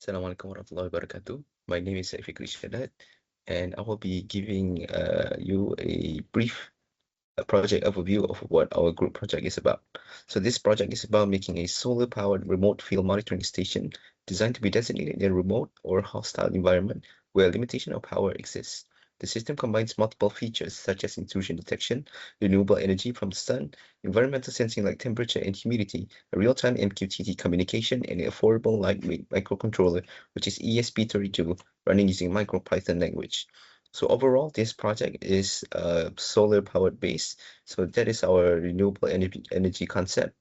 Assalamualaikum warahmatullahi wabarakatuh. My name is Saifiq Rishadat, and I will be giving you a brief project overview of what our group project is about. So this project is about making a solar-powered remote field monitoring station designed to be designated in a remote or hostile environment where limitation of power exists. The system combines multiple features such as intrusion detection, renewable energy from the sun, environmental sensing like temperature and humidity, a real-time MQTT communication, and an affordable lightweight microcontroller, which is ESP32, running using MicroPython language. So overall, this project is solar powered based. So that is our renewable energy concept.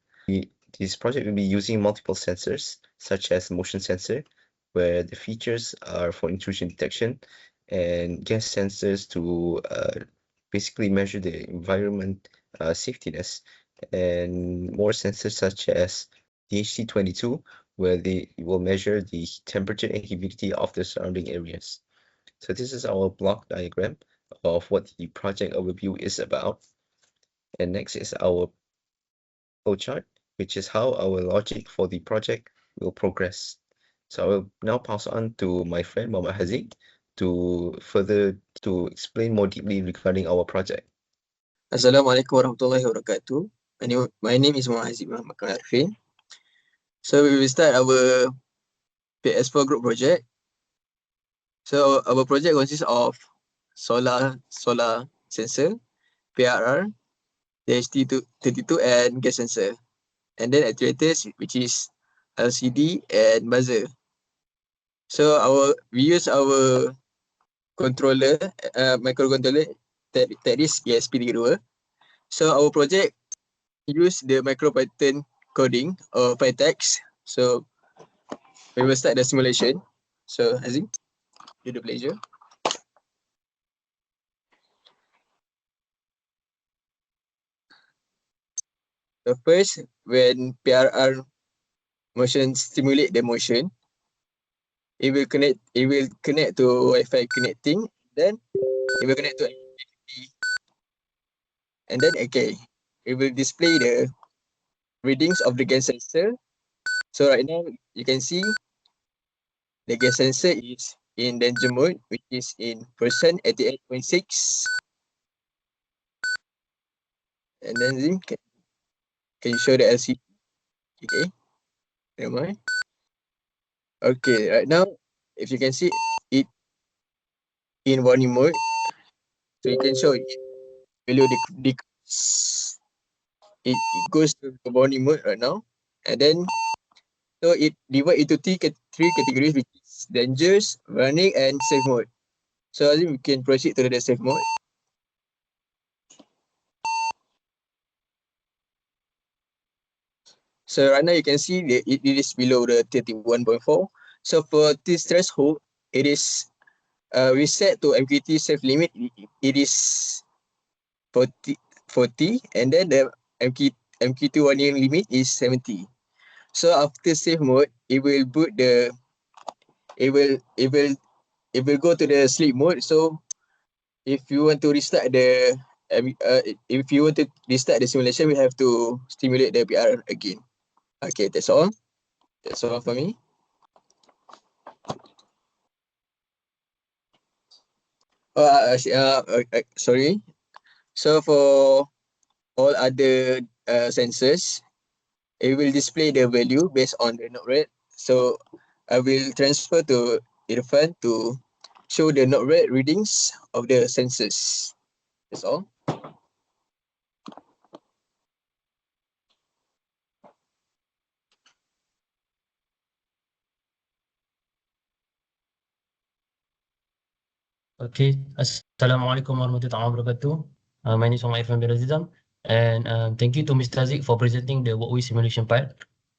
This project will be using multiple sensors, such as motion sensor, where the features are for intrusion detection, and gas sensors to basically measure the environment safetiness, and more sensors such as DHT22, where they will measure the temperature and humidity of the surrounding areas. So this is our block diagram of what the project overview is about. And next is our flowchart, which is how our logic for the project will progress. So I will now pass on to my friend Muhammad Haziq to explain more deeply regarding our project. Assalamualaikum warahmatullahi wabarakatuh. My name is Muhammad Haziq Muhammad Arifin. So we will start our PS4 group project. So our project consists of solar sensor, PRR, DHT32 and gas sensor. And then actuators, which is LCD and buzzer. So we use our controller, microcontroller that is ESP32. So our project use the MicroPython coding or PyText. So we will start the simulation. So Azim, do the pleasure. So first, when PRR motion stimulate the motion, it will connect to Wi-Fi connecting, then it will connect to MQTT, and then it will display the readings of the gas sensor. So right now you can see the gas sensor is in danger mode, which is in percent 88.6. And then Zim, can you show the LCD? Okay, never mind. Okay, right now, if you can see it in warning mode, so you can show it below it goes to the warning mode right now. And then, so it divide into three categories, which is dangerous, running, and safe mode. So I think we can proceed to the safe mode. So right now you can see that it is below the 31.4. So for this threshold, it is we set to MQTT safe limit. It is 40, and then the MQTT warning limit is 70. So after safe mode, it will go to the sleep mode. So if you want to restart the simulation, we have to stimulate the PR again. Okay, that's all. That's all for me. Sorry. So for all other sensors, it will display the value based on the node rate. So I will transfer to Irfan to show the node rate readings of the sensors. That's all. Okay, Assalamualaikum warahmatullahi wabarakatuh. My name is Irfan bin Azizam, and thank you to Mr. Haziq for presenting the walkway simulation part.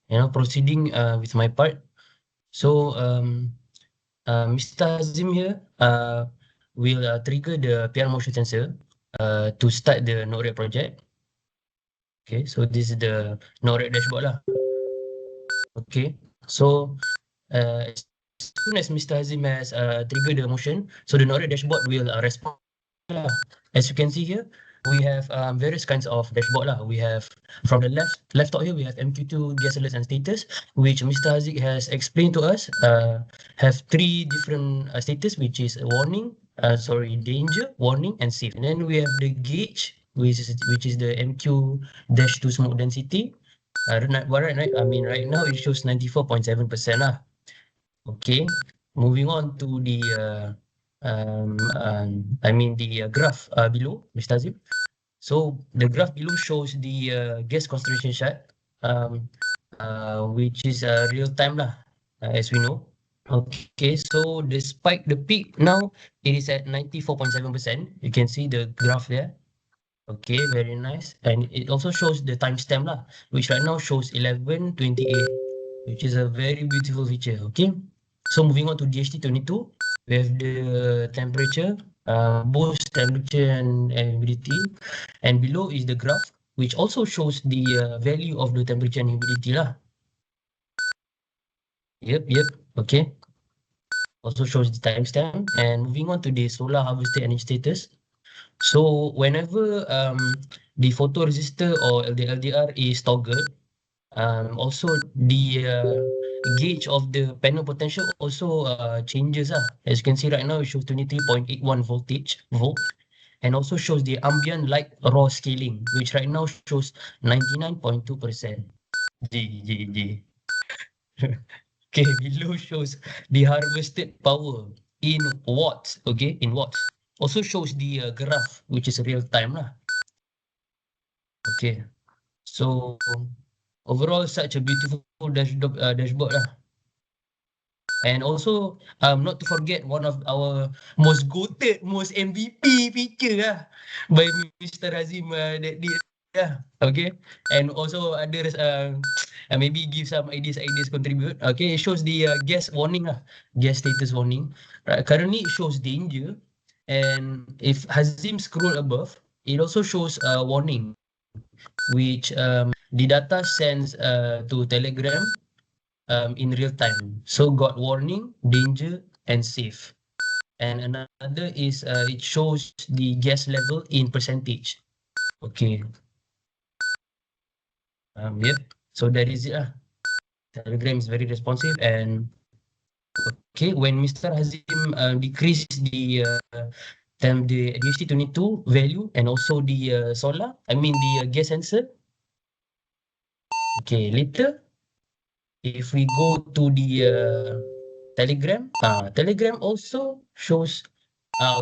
Proceeding with my part. So, Mr. Hazim here will trigger the PR motion sensor to start the Node-RED project. Okay, so this is the Node-RED dashboard lah. Okay, so as soon as Mr. Hazim has triggered the motion, so the Node-RED dashboard will respond. As you can see here, we have various kinds of dashboard lah. We have from the left top here we have MQ2 gas alerts and status, which Mr. Haziq has explained to us. Have three different status, which is warning, danger, warning, and safe. And then we have the gauge, which is the MQ-2 smoke density. Right, right now it shows 94.7% lah. Okay, moving on to the graph below, Mr. Haziq. So the graph below shows the gas concentration chart, which is real time lah, as we know. Okay, so despite the peak now, it is at 94.7%. You can see the graph there. Okay, very nice. And it also shows the timestamp lah, which right now shows 11:28, which is a very beautiful feature. Okay, so moving on to DHT22, we have the temperature, both temperature and humidity, and below is the graph, which also shows the value of the temperature and humidity lah. Yep, okay. Also shows the timestamp. And moving on to the solar harvested energy status. So whenever the photoresistor or the LDR is toggled, also the gauge of the panel potential also changes. As you can see right now, it shows 23.81 volt, and also shows the ambient light raw scaling, which right now shows 99.2%. G. Okay, below shows the harvested power in watts. Okay, in watts. Also shows the graph, which is real time lah. Okay, so overall, such a beautiful dashboard lah. And also, not to forget one of our most goated, most MVP feature lah by Mr. Hazim that did. Yeah, okay. And also others maybe give some ideas contribute. Okay, it shows the gas warning lah, gas status warning. Currently it shows danger, and if Hazim scroll above, it also shows warning, which the data sends to Telegram in real time. So got warning, danger, and safe. And another is it shows the gas level in percentage. Okay. Yep. So that is it lah. Telegram is very responsive, and okay, when Mr. Hazim decrease the DHT22 value and also the gas sensor. Okay, later if we go to the Telegram, Telegram also shows.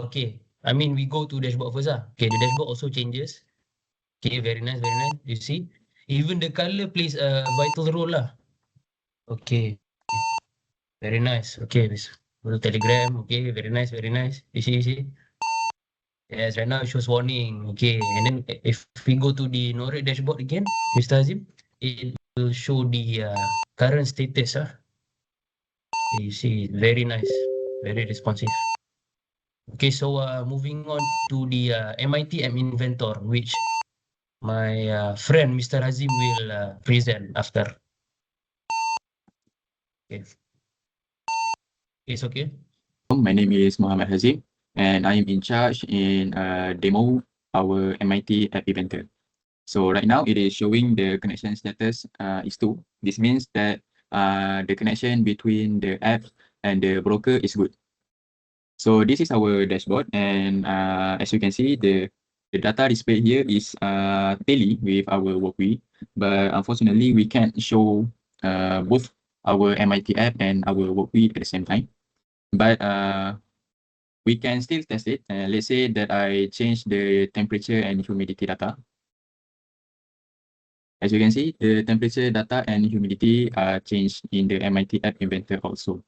Okay, we go to dashboard first lah. Okay, the dashboard also changes. Okay, very nice. You see, even the color plays a vital role lah. Okay, very nice. Okay, go to Telegram. Okay, very nice. You see. Yes, right now it shows warning. Okay, and then if we go to the NORAD dashboard again, Mr. Hazim, it will show the current status. You see, very nice, very responsive. Okay, so moving on to the MIT M Inventor, which my friend Mr. Hazim will present after. Okay. It's okay. My name is Muhammad Hazim, and I am in charge in demo our MIT App Inventor. So right now it is showing the connection status is 2. This means that the connection between the app and the broker is good. So this is our dashboard, and as you can see, the data displayed here is tally with our workweek, but unfortunately we can't show both our MIT app and our workweek at the same time. But we can still test it. Let's say that I change the temperature and humidity data. As you can see, the temperature data and humidity are changed in the MIT App Inventor also.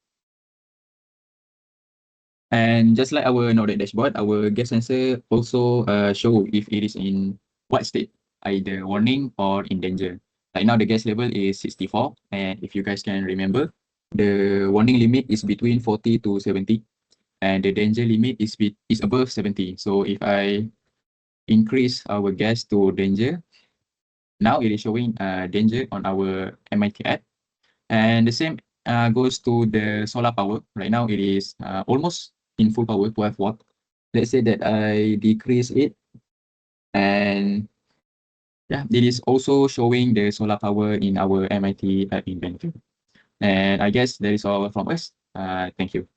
And just like our NORAD dashboard, our gas sensor also show if it is in what state, either warning or in danger. Right now the gas level is 64, and if you guys can remember, the warning limit is between 40 to 70, and the danger limit is above 70. So if I increase our gas to danger, now it is showing danger on our MIT app. And the same goes to the solar power. Right now it is almost in full power, 12 watt. Let's say that I decrease it And yeah, it is also showing the solar power in our MIT App Inventor. And I guess that is all from us. Thank you.